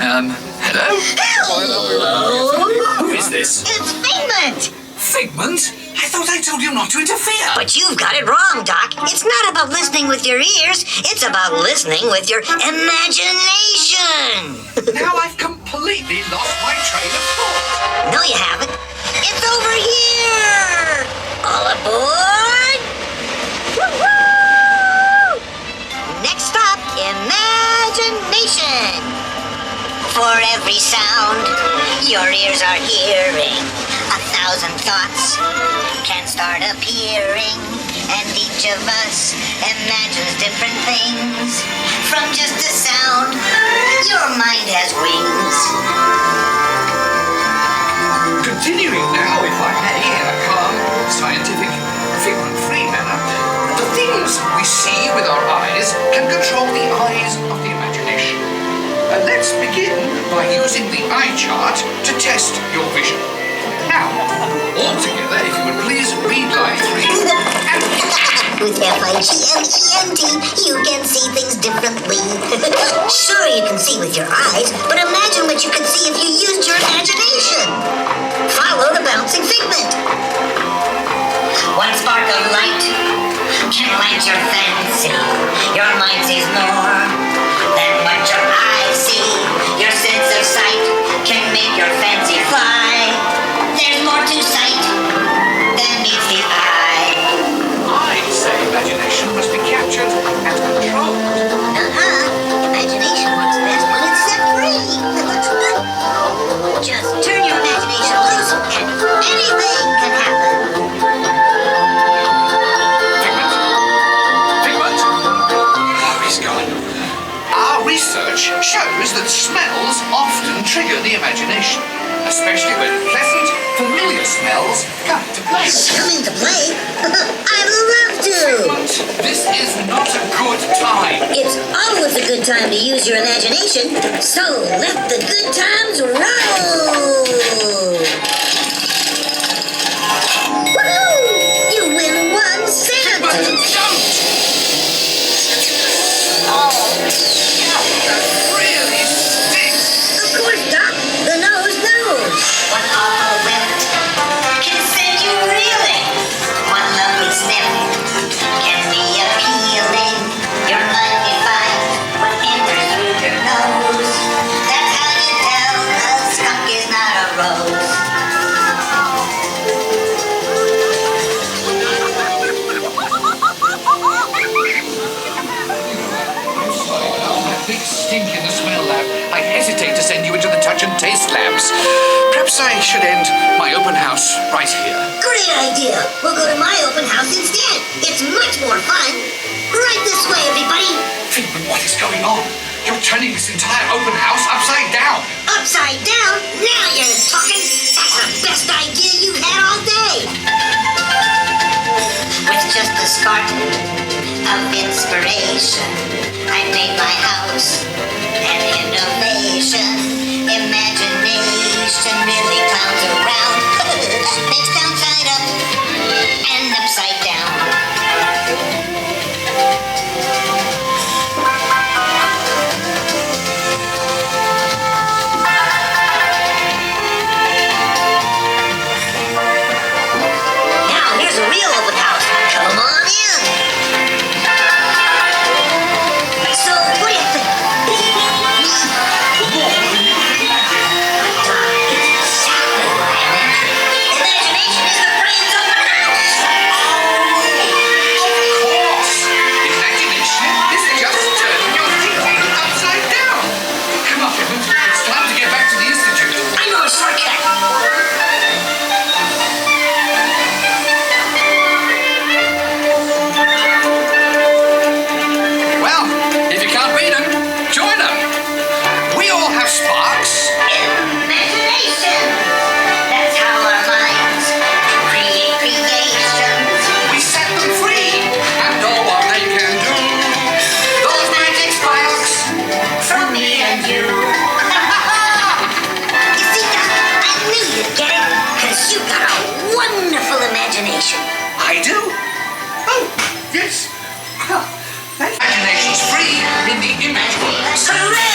Hello? Hello? Who is this? It's Figment! Figment? I thought I told you not to interfere. But you've got it wrong, Doc. It's not about listening with your ears. It's about listening with your imagination. Now I've completely lost my train of thought. No, you haven't. It's over here! All aboard! Woo-hoo! Next stop, imagination. For every sound your ears are hearing, 1,000 thoughts can start appearing, and each of us imagines different things. From just a sound, your mind has wings. Continuing now, if I may, in a calm, scientific, figment-free manner, the things we see with our eyes can control the eyes of the imagination. Let's begin by using the eye chart to test your vision. Now, all together, if you would please read line 3 and... With F-I-G-M-E-N-T, you can see things differently. Sure, you can see with your eyes, but imagine what you could see if you used your imagination. Follow the bouncing figment. One spark of light can light your fancy. Your mind sees more than what your eyes see. Your sense of sight can make your fancy fly. There's more to sight than meets the eye. I'd say imagination must be captured and controlled. Imagination works best when it's set free. Just turn your imagination loose and anything can happen. Figment? Oh, he's gone. Our research shows that smells often trigger the imagination, especially when pleasant, familiar smells come into play. Come into play? I'd love to. Figment, this is not a good time. It's always a good time to use your imagination, so let the good times roll. Woohoo! You win one cent. But don't! Oh, that really stinks. Of course, Doc. The nose knows. One awful whiff can send you reeling. One lovely sniff can be appealing. You're magnified what enters through your nose. That's how you tell a skunk is not a rose. That big stink in the smell lab. I hesitate to send you into the touch and taste labs. Perhaps I should end my open house right here. Great idea. We'll go to my open house instead. It's much more fun. Right this way, everybody. Figment, what is going on? You're turning this entire open house upside down. Upside down? Now you're talking. That's the best idea you've had all day. With just a spark of inspiration, I made my house an innovation. Imagination really clowns around. Makes downside up and upside down. Now here's a real open house. Come on in. So what do you think? Exactly what I imagined. Imagination is the brains of the house. Of course. Imagination is just turning your thinking upside down. Come on, Figment. It's time to get back to the Institute. I know a shortcut. Well, if you can't beat them, join them. We all have sparks. Imagination. That's how our minds create creations. We set them free and know what they can do. Those magic sparks From me and you. You see, Doc, I knew you'd get it, because you've got a wonderful imagination. I do. Oh, yes. Well, imagination's free in the image world. Hooray!